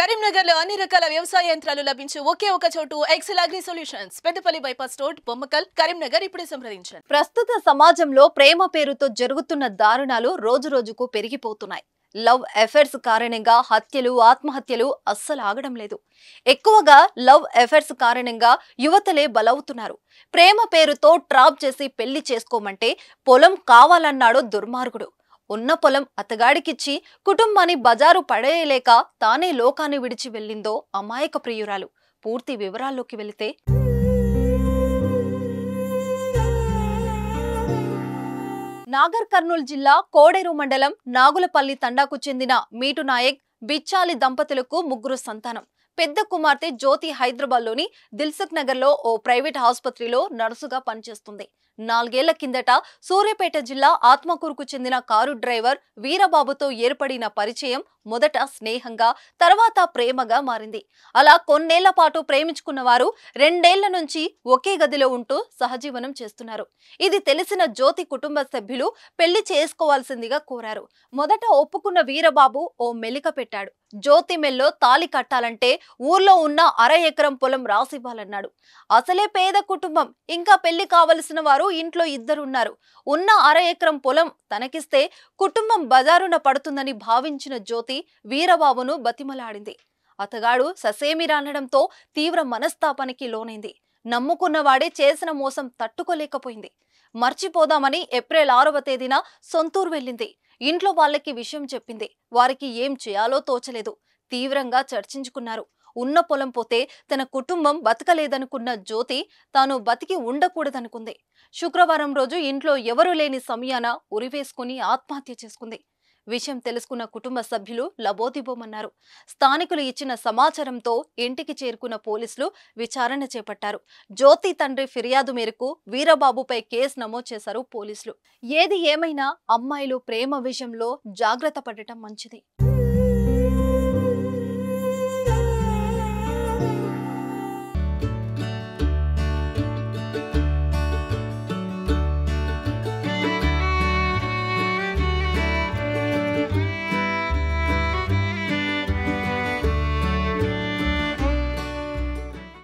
కరీంనగర్లో అన్ని రకాల వ్యవసాయ యంత్రాలు లభించే ఒకే ఒక చోటు Excel Agri Solutions Peddapalli bypass road Bommakal Karimnagar ఇప్పుడే సంప్రదించండి. ప్రస్తుత సమాజంలో ప్రేమ పేరుతో జరుగుతున్న దారుణాలు రోజురోజుకు పెరిగిపోతున్నాయి. లవ్ అఫైర్స్ కారణంగా హత్యలు ఆత్మహత్యలు అస్సలు ఆగడం లేదు. ఎక్కువగా లవ్ అఫైర్స్ కారణంగా యువతలే బలవుతున్నారు. ప్రేమ పేరుతో ట్రాప్ చేసి పెళ్లి చేసుకోమంటే పొలం కావాలన్నాడు దుర్మార్గుడు. ఉన్న పొలం అతగాడికిచ్చి కుటుంబాన్ని బజారు పడేయలేక తానే లోకాన్ని విడిచి వెళ్ళిందో అమాయక ప్రియురాలు. పూర్తి వివరాల్లోకి వెళితే నాగర్ కర్నూల్ జిల్లా కోడేరు మండలం నాగులపల్లి తండాకు చెందిన మీటు నాయక్ బిచ్చాలి దంపతులకు ముగ్గురు సంతానం. పెద్ద కుమార్తె జ్యోతి హైదరాబాద్లోని దిల్సుఖ్ నగర్లో ఓ ప్రైవేట్ ఆసుపత్రిలో నర్సుగా పనిచేస్తుంది. 4 ఏళ్ల కిందట సూర్యాపేట జిల్లా ఆత్మకూరుకు చెందిన కారు డ్రైవర్ వీరబాబుతో ఏర్పడిన పరిచయం మొదట స్నేహంగా తర్వాత ప్రేమగా మారింది. అలా కొన్నేళ్ల పాటు ప్రేమించుకున్న వారు 2 ఏళ్ల నుంచి ఒకే గదిలో ఉంటూ సహజీవనం చేస్తున్నారు. ఇది తెలిసిన జ్యోతి కుటుంబ సభ్యులు పెళ్లి చేసుకోవాల్సిందిగా కోరారు. మొదట ఒప్పుకున్న వీరబాబు ఓ మెలిక పెట్టాడు. జ్యోతి మెల్లో తాళి కట్టాలంటే ఊర్లో ఉన్న 1/2 ఎకరం పొలం రాసివ్వాలన్నాడు. అసలే పేద కుటుంబం, ఇంకా పెళ్లి కావలసిన వారు ఇంట్లో ఇద్దరున్నారు. ఉన్న 1/2 ఎకరం పొలం తనకిస్తే కుటుంబం బజారున పడుతుందని భావించిన జ్యోతి వీరబాబును బతిమలాడింది. అతగాడు ససేమిరానడంతో తీవ్ర మనస్తాపానికి లోనైంది. నమ్ముకున్నవాడే చేసిన మోసం తట్టుకోలేకపోయింది. మర్చిపోదామని ఏప్రిల్ 6వ తేదీన సొంతూరు వెళ్ళింది. ఇంట్లో వాళ్ళకి విషయం చెప్పింది. వారికి ఏం చేయాలో తోచలేదు. తీవ్రంగా చర్చించుకున్నారు. ఉన్న పొలం పోతే తన కుటుంబం బతకలేదనుకున్న జ్యోతి తాను బతికి ఉండకూడదనుకుంది. శుక్రవారం రోజు ఇంట్లో ఎవరూ లేని సమయాన ఉరివేసుకుని ఆత్మహత్య చేసుకుంది. విషయం తెలుసుకున్న కుటుంబ సభ్యులు లబోదిబోమన్నారు. స్థానికులు ఇచ్చిన సమాచారంతో ఇంటికి చేరుకున్న పోలీసులు విచారణ చేపట్టారు. జ్యోతి తండ్రి ఫిర్యాదు మేరకు వీరబాబుపై కేసు నమోదు చేశారు పోలీసులు. ఏది ఏమైనా అమ్మాయిలు ప్రేమ విషయంలో జాగ్రత్త పడటం మంచిది.